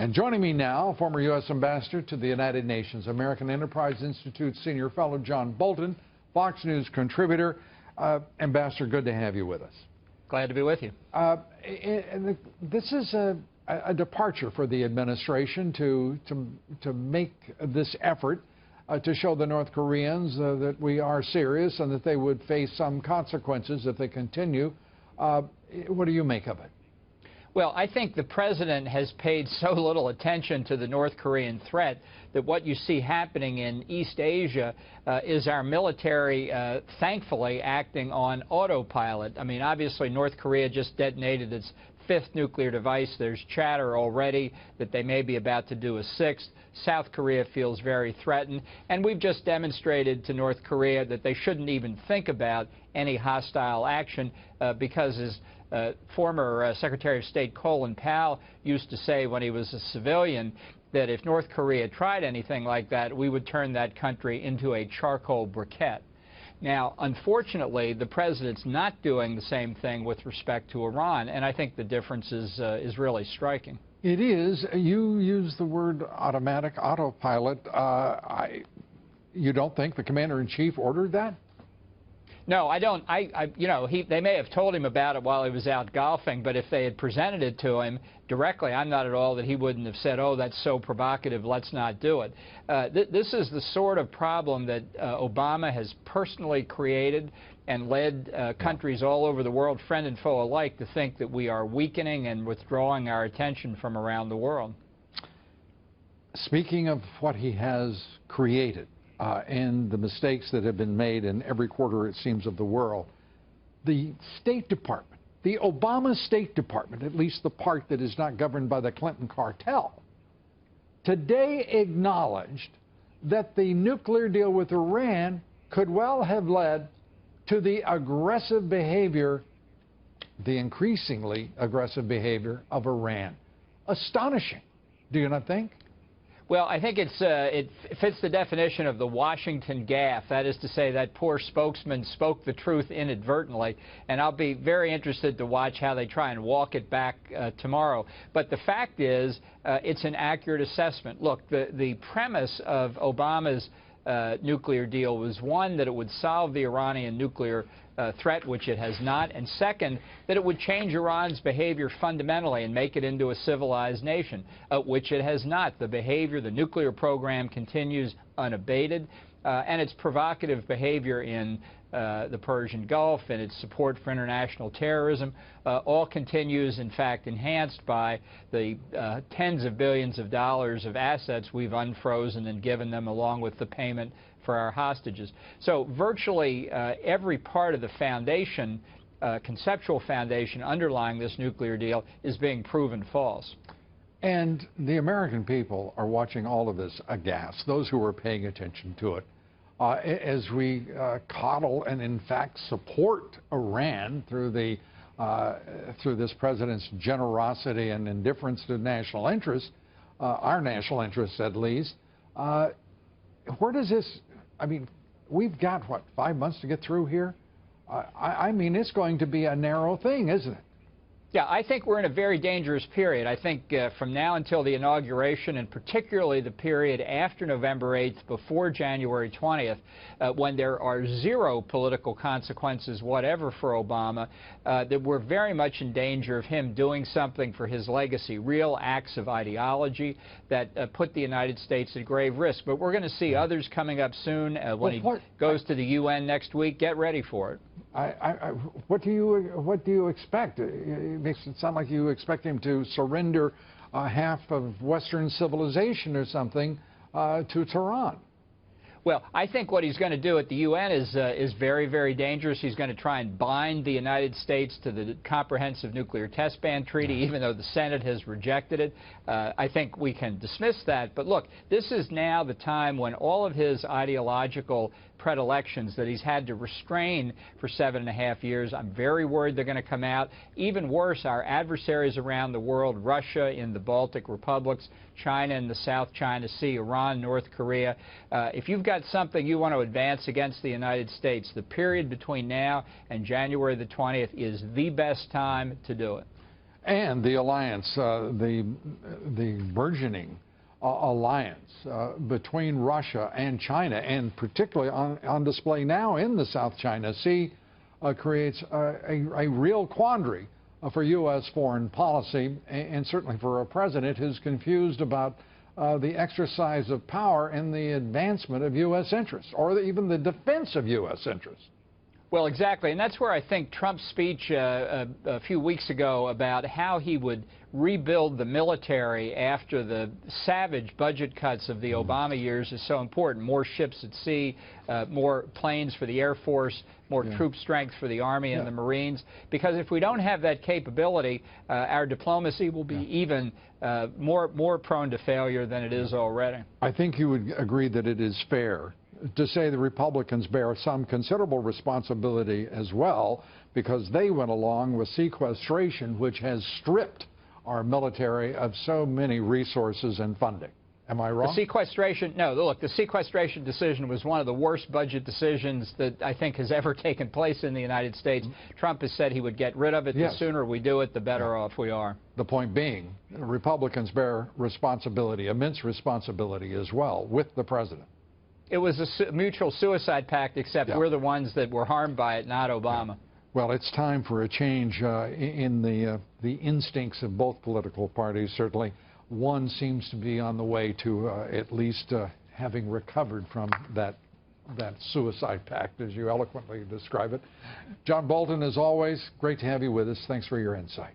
And joining me now, former U.S. Ambassador to the United Nations, American Enterprise Institute Senior Fellow John Bolton, Fox News contributor. Ambassador, good to have you with us. Glad to be with you. This is a departure for the administration to make this effort to show the North Koreans that we are serious and that they would face some consequences if they continue. What do you make of it? Well, I think the president has paid so little attention to the North Korean threat that what you see happening in East Asia is our military, thankfully, acting on autopilot. I mean, obviously, North Korea just detonated its 5th nuclear device. There's chatter already that they may be about to do a 6th. South Korea feels very threatened. And we've just demonstrated to North Korea that they shouldn't even think about any hostile action because, as former Secretary of State Colin Powell used to say when he was a civilian, that if North Korea tried anything like that, we would turn that country into a charcoal briquette. Now, unfortunately, the president's not doing the same thing with respect to Iran, and I think the difference is really striking. It is. You use the word autopilot. You don't think the commander-in-chief ordered that? No, I don't. You know, they may have told him about it while he was out golfing, but if they had presented it to him directly, I'm not at all that he wouldn't have said, oh, that's so provocative, let's not do it. This is the sort of problem that Obama has personally created and led countries all over the world, friend and foe alike, to think that we are weakening and withdrawing our attention from around the world. Speaking of what he has created, and the mistakes that have been made in every quarter, it seems, of the world, the State Department, the Obama State Department, at least the part that is not governed by the Clinton cartel, today acknowledged that the nuclear deal with Iran could well have led to the aggressive behavior, the increasingly aggressive behavior of Iran. Astonishing, do you not think? Well, I think it fits the definition of the Washington gaffe. That is to say, that poor spokesman spoke the truth inadvertently, and I'll be very interested to watch how they try and walk it back tomorrow. But the fact is, it's an accurate assessment. Look, the premise of Obama's nuclear deal was, one, that it would solve the Iranian nuclear threat, which it has not, and second, that it would change Iran's behavior fundamentally and make it into a civilized nation, which it has not. The behavior, the nuclear program continues unabated, and its provocative behavior in the Persian Gulf and its support for international terrorism all continues, in fact, enhanced by the tens of billions of dollars of assets we've unfrozen and given them, along with the payment for our hostages. So virtually every part of the foundation, conceptual foundation underlying this nuclear deal, is being proven false. And the American people are watching all of this aghast, those who are paying attention to it, as we coddle and, in fact, support Iran through this president's generosity and indifference to national interests, our national interests at least. Where does this, I mean, we've got, what, 5 months to get through here? I mean, it's going to be a narrow thing, isn't it? Yeah, I think we're in a very dangerous period. I think from now until the inauguration, and particularly the period after November 8th, before January 20th, when there are zero political consequences whatever for Obama, that we're very much in danger of him doing something for his legacy, real acts of ideology that put the United States at grave risk. But we're going to see others coming up soon. When he goes to the UN next week, get ready for it. What do you expect? It makes it sound like you expect him to surrender half of Western civilization or something to Tehran. Well, I think what he's going to do at the UN is very, very dangerous. He's going to try and bind the United States to the Comprehensive Nuclear Test Ban Treaty, even though the Senate has rejected it. I think we can dismiss that. But look, this is now the time when all of his ideological predilections that he's had to restrain for 7.5 years, I'm very worried they're going to come out. Even worse, our adversaries around the world, Russia in the Baltic republics, China in the South China Sea, Iran, North Korea. If you've got something you want to advance against the United States, the period between now and January the 20th is the best time to do it. And the alliance, the burgeoning alliance between Russia and China, and particularly on display now in the South China Sea, creates a real quandary for U.S. foreign policy, and certainly for a president who's confused about the exercise of power and the advancement of U.S. interests, or even the defense of U.S. interests. Well, exactly, and that's where I think Trump's speech a few weeks ago about how he would rebuild the military after the savage budget cuts of the Obama years is so important. More ships at sea, more planes for the Air Force, more troop strength for the Army and the Marines. Because if we don't have that capability, our diplomacy will be even more prone to failure than it is already. I think you would agree that it is fair to say the Republicans bear some considerable responsibility as well, because they went along with sequestration, which has stripped our military of so many resources and funding. Am I wrong? The sequestration, no, look, the sequestration decision was one of the worst budget decisions that I think has ever taken place in the United States. Trump has said he would get rid of it. The sooner we do it, the better off we are. The point being, Republicans bear responsibility, immense responsibility as well, with the president. It was a mutual suicide pact, except we're the ones that were harmed by it, not Obama. Well, it's time for a change in the instincts of both political parties, certainly. One seems to be on the way to at least having recovered from that suicide pact, as you eloquently describe it. John Bolton, as always, great to have you with us. Thanks for your insight.